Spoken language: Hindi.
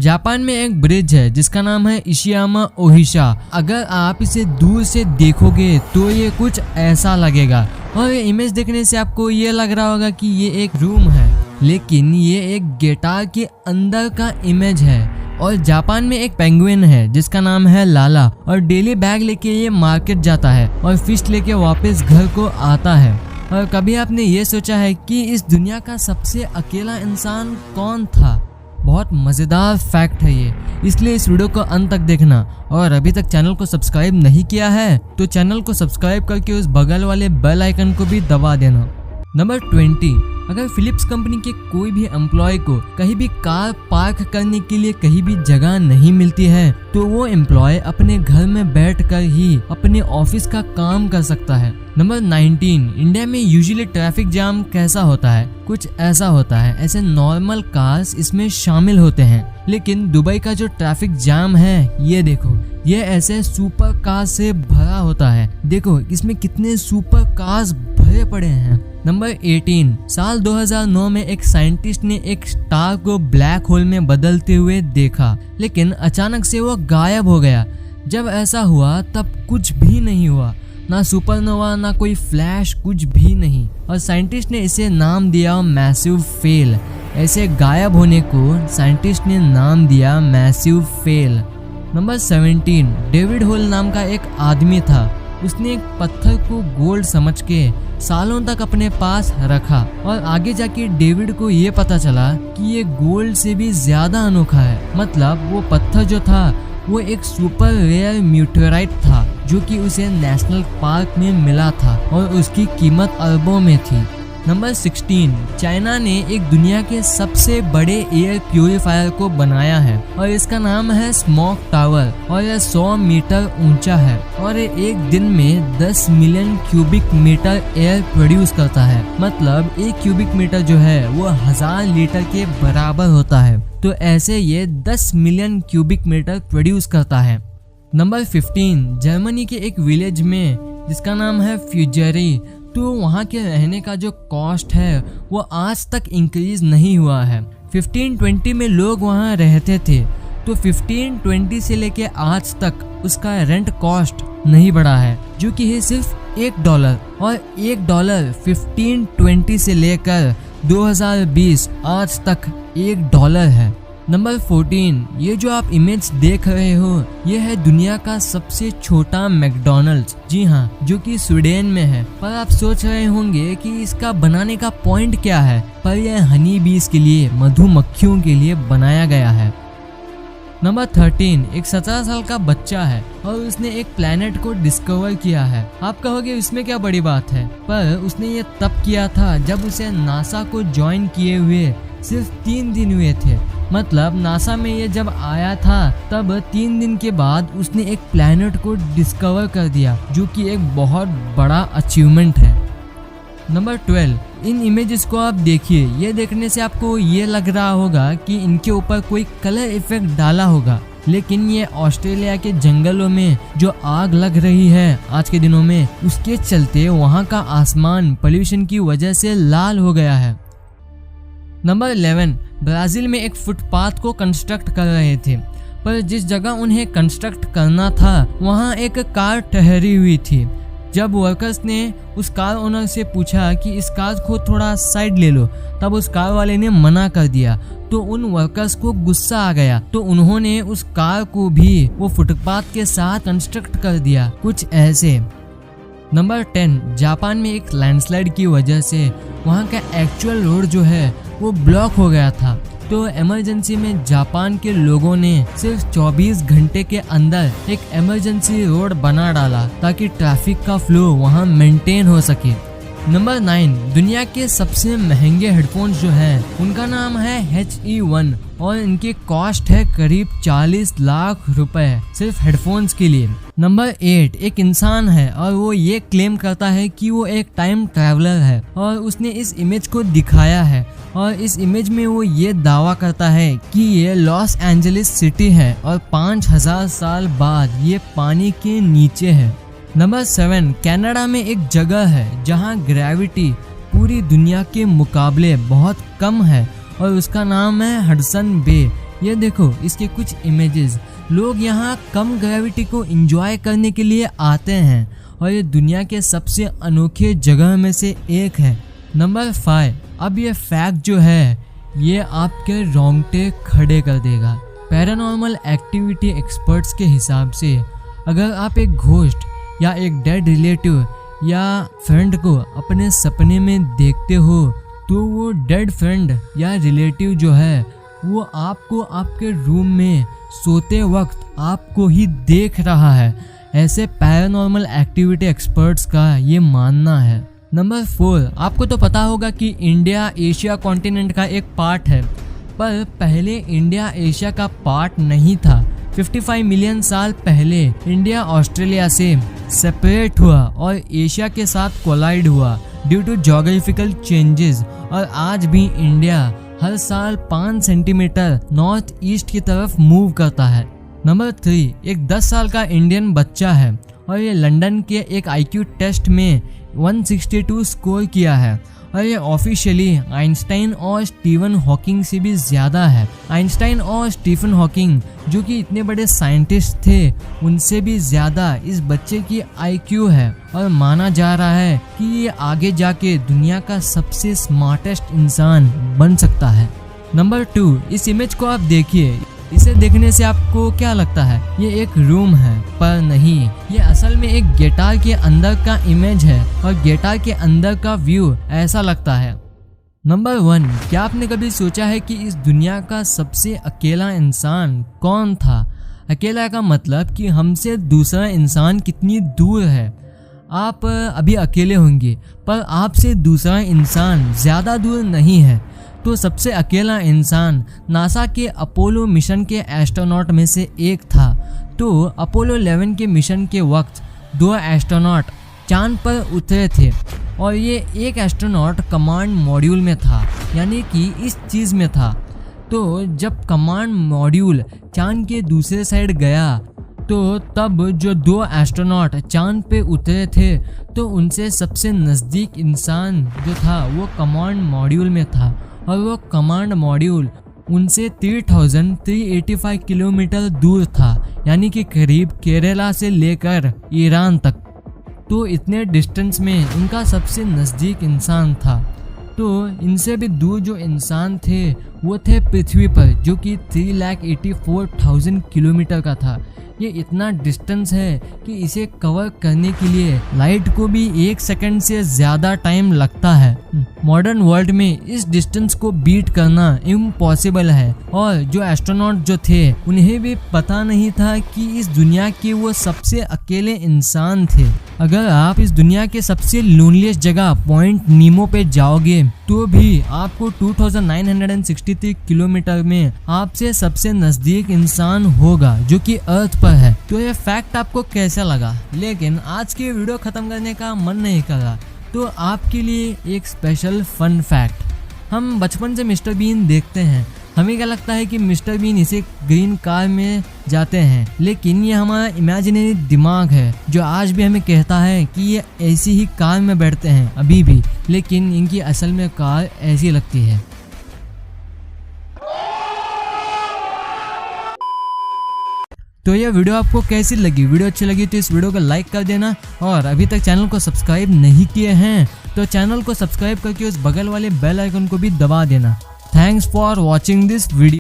जापान में एक ब्रिज है जिसका नाम है इशियामा ओहिशा। अगर आप इसे दूर से देखोगे तो ये कुछ ऐसा लगेगा और ये इमेज देखने से आपको ये लग रहा होगा कि ये एक रूम है, लेकिन ये एक गिटार के अंदर का इमेज है। और जापान में एक पेंगुइन है जिसका नाम है लाला और डेली बैग लेके ये मार्केट जाता है और फिश लेके वापस घर को आता है। और कभी आपने ये सोचा है कि इस दुनिया का सबसे अकेला इंसान कौन था? बहुत मज़ेदार फैक्ट है ये, इसलिए इस वीडियो को अंत तक देखना। और अभी तक चैनल को सब्सक्राइब नहीं किया है तो चैनल को सब्सक्राइब करके उस बगल वाले बेल आइकन को भी दबा देना। नंबर 20, अगर फिलिप्स कंपनी के कोई भी एम्प्लॉय को कहीं भी कार पार्क करने के लिए कहीं भी जगह नहीं मिलती है तो वो एम्प्लॉय अपने घर में बैठकर ही अपने ऑफिस का काम कर सकता है। नंबर 19, इंडिया में यूजुअली ट्रैफिक जाम कैसा होता है? कुछ ऐसा होता है। ऐसे नॉर्मल कार्स इसमें शामिल होते हैं, लेकिन दुबई का जो ट्रैफिक जाम है ये देखो, ये ऐसे सुपर कार से भरा होता है। देखो इसमें कितने सुपर कार्स भरे पड़े हैं। नंबर 18, साल 2009 में एक साइंटिस्ट ने एक स्टार को ब्लैक होल में बदलते हुए देखा, लेकिन अचानक से वो गायब हो गया। जब ऐसा हुआ तब कुछ भी नहीं हुआ, ना सुपरनोवा ना कोई फ्लैश, कुछ भी नहीं। और साइंटिस्ट ने इसे नाम दिया मैसिव फेल। ऐसे गायब होने को साइंटिस्ट ने नाम दिया massive fail. Number 17, David hole नाम का एक आदमी था। उसने एक पत्थर को गोल्ड समझ के सालों तक अपने पास रखा और आगे जाके डेविड को ये पता चला कि ये गोल्ड से भी ज्यादा अनोखा है। मतलब वो पत्थर जो था वो एक सुपर रेयर म्यूटेराइट था जो कि उसे नेशनल पार्क में मिला था और उसकी कीमत अरबों में थी। नंबर 16, चाइना ने एक दुनिया के सबसे बड़े एयर प्यूरिफायर को बनाया है और इसका नाम है स्मोक टावर और यह 100 मीटर ऊंचा है और एक दिन में 10 million cubic metre air produce करता है। मतलब एक क्यूबिक मीटर जो है वो 1000 लीटर के बराबर होता है। तो ऐसे ये 10 मिलियन क्यूबिक मीटर प्रोड्यूस करता है। नंबर 15, जर्मनी के एक विलेज में जिसका नाम है फ्यूजरी, तो वहाँ के रहने का जो कॉस्ट है वो आज तक इंक्रीज नहीं हुआ है। 1520 में लोग वहाँ रहते थे, तो 1520 से लेके आज तक उसका रेंट कॉस्ट नहीं बढ़ा है, जो कि है सिर्फ $1। और $1 1520 से लेकर 2020 आज तक $1 है। नंबर 14, ये जो आप इमेज देख रहे हो ये है दुनिया का सबसे छोटा मैकडॉनल्ड्स। जी हाँ, जो कि स्वीडन में है। पर आप सोच रहे होंगे कि इसका बनाने का पॉइंट क्या है, पर यह हनी बीज के लिए, मधुमक्खियों के लिए बनाया गया है। नंबर 13, एक 17 साल का बच्चा है और उसने एक प्लेनेट को डिस्कवर किया है। आप कहोगे इसमें क्या बड़ी बात है, पर उसने ये तब किया था जब उसे नासा को ज्वाइन किए हुए सिर्फ 3 दिन हुए थे। मतलब नासा में ये जब आया था तब 3 दिन के बाद उसने एक प्लेनेट को डिस्कवर कर दिया, जो कि एक बहुत बड़ा अचीवमेंट है। नंबर 12, इन इमेजेस को आप देखिए। ये देखने से आपको ये लग रहा होगा कि इनके ऊपर कोई कलर इफेक्ट डाला होगा, लेकिन ये ऑस्ट्रेलिया के जंगलों में जो आग लग रही है आज के दिनों में, उसके चलते वहाँ का आसमान पोल्यूशन की वजह से लाल हो गया है। नंबर 11, ब्राजील में एक फुटपाथ को कंस्ट्रक्ट कर रहे थे, पर जिस जगह उन्हें कंस्ट्रक्ट करना था वहाँ एक कार ठहरी हुई थी। जब वर्कर्स ने उस कार ओनर से पूछा कि इस कार को थोड़ा साइड ले लो, तब उस कार वाले ने मना कर दिया। तो उन वर्कर्स को गुस्सा आ गया, तो उन्होंने उस कार को भी वो फुटपाथ के साथ कंस्ट्रक्ट कर दिया, कुछ ऐसे। नंबर 10, जापान में एक लैंडस्लाइड की वजह से वहाँ का एक्चुअल रोड जो है वो ब्लॉक हो गया था। तो इमरजेंसी में जापान के लोगों ने सिर्फ 24 घंटे के अंदर एक इमरजेंसी रोड बना डाला ताकि ट्रैफिक का फ्लो वहाँ मेंटेन हो सके। नंबर 9, दुनिया के सबसे महंगे हेडफोन्स जो हैं उनका नाम है HE1 और इनकी कॉस्ट है करीब 40 लाख रुपए सिर्फ हेडफोन्स के लिए। नंबर 8, एक इंसान है और वो ये क्लेम करता है कि वो एक टाइम ट्रैवलर है और उसने इस इमेज को दिखाया है और इस इमेज में वो ये दावा करता है कि ये लॉस एंजलिस सिटी है और 5000 साल बाद ये पानी के नीचे है। नंबर 7, कनाडा में एक जगह है जहाँ ग्रेविटी पूरी दुनिया के मुकाबले बहुत कम है और उसका नाम है हडसन बे। ये देखो इसके कुछ इमेजेस। लोग यहाँ कम ग्रेविटी को एंजॉय करने के लिए आते हैं और ये दुनिया के सबसे अनोखे जगह में से एक है। नंबर 5, अब ये फैक्ट जो है ये आपके रोंगटे खड़े कर देगा। पैरानॉर्मल एक्टिविटी एक्सपर्ट्स के हिसाब से अगर आप एक घोस्ट या एक डेड रिलेटिव या फ्रेंड को अपने सपने में देखते हो तो वो डेड फ्रेंड या रिलेटिव जो है वो आपको आपके रूम में सोते वक्त आपको ही देख रहा है। ऐसे पैरानॉर्मल एक्टिविटी एक्सपर्ट्स का ये मानना है। नंबर 4, आपको तो पता होगा कि इंडिया एशिया कॉन्टिनेंट का एक पार्ट है, पर पहले इंडिया एशिया का पार्ट नहीं था। 55 मिलियन साल पहले इंडिया ऑस्ट्रेलिया से सेपरेट हुआ और एशिया के साथ कोलाइड हुआ ड्यू टू ज्योग्राफिकल चेंजेस, और आज भी इंडिया हर साल 5 सेंटीमीटर नॉर्थ ईस्ट की तरफ मूव करता है। नंबर 3, एक 10 साल का इंडियन बच्चा है और ये लंदन के एक IQ टेस्ट में 162 स्कोर किया है और ये ऑफिशियली आइंस्टाइन और स्टीफन हॉकिंग से भी ज़्यादा है। आइंस्टाइन और स्टीफन हॉकिंग जो कि इतने बड़े साइंटिस्ट थे उनसे भी ज़्यादा इस बच्चे की IQ है और माना जा रहा है कि ये आगे जाके दुनिया का सबसे स्मार्टेस्ट इंसान बन सकता है। नंबर 2, इस इमेज को आप देखिए। इसे देखने से आपको क्या लगता है? ये एक रूम है, पर नहीं, ये असल में एक गिटार के अंदर का इमेज है और गिटार के अंदर का व्यू ऐसा लगता है। नंबर 1, क्या आपने कभी सोचा है कि इस दुनिया का सबसे अकेला इंसान कौन था? अकेला का मतलब कि हमसे दूसरा इंसान कितनी दूर है। आप अभी अकेले होंगे पर आपसे दूसरा इंसान ज़्यादा दूर नहीं है। तो सबसे अकेला इंसान नासा के अपोलो मिशन के एस्ट्रोनॉट में से एक था। तो अपोलो 11 के मिशन के वक्त 2 एस्ट्रोनॉट चांद पर उतरे थे और ये एक एस्ट्रोनॉट कमांड मॉड्यूल में था, यानी कि इस चीज़ में था। तो जब कमांड मॉड्यूल चांद के दूसरे साइड गया तो तब जो 2 एस्ट्रोनॉट चांद पे उतरे थे तो उनसे सबसे नज़दीक इंसान जो था वो कमांड मॉड्यूल में था और वो कमांड मॉड्यूल उनसे 3385 किलोमीटर दूर था, यानी कि करीब केरला से लेकर ईरान तक। तो इतने डिस्टेंस में उनका सबसे नज़दीक इंसान था। तो इनसे भी दूर जो इंसान थे वो थे पृथ्वी पर, जो कि 3,84,000 किलोमीटर का था। ये इतना डिस्टेंस है कि इसे कवर करने के लिए लाइट को भी 1 सेकंड से ज़्यादा टाइम लगता है। मॉडर्न वर्ल्ड में इस डिस्टेंस को बीट करना इम्पॉसिबल है और जो एस्ट्रोनॉट जो थे उन्हें भी पता नहीं था कि इस दुनिया के वो सबसे अकेले इंसान थे। अगर आप इस दुनिया के सबसे लोनलीस्ट जगह पॉइंट नीमो पे जाओगे तो भी आपको 2963 किलोमीटर में आपसे सबसे नज़दीक इंसान होगा जो कि अर्थ पर है। तो ये फैक्ट आपको कैसा लगा? लेकिन आज की वीडियो ख़त्म करने का मन नहीं कर रहा, तो आपके लिए एक स्पेशल फन फैक्ट। हम बचपन से मिस्टर बीन देखते हैं। हमें क्या लगता है कि मिस्टर बीन इसे ग्रीन कार में जाते हैं, लेकिन ये हमारा इमेजिनरी दिमाग है जो आज भी हमें कहता है कि ये ऐसी ही कार में बैठते हैं अभी भी, लेकिन इनकी असल में कार ऐसी लगती है। तो ये वीडियो आपको कैसी लगी? वीडियो अच्छी लगी तो इस वीडियो को लाइक कर देना, और अभी तक चैनल को सब्सक्राइब नहीं किए हैं तो चैनल को सब्सक्राइब करके उस बगल वाले बेल आइकन को भी दबा देना। Thanks for watching this video.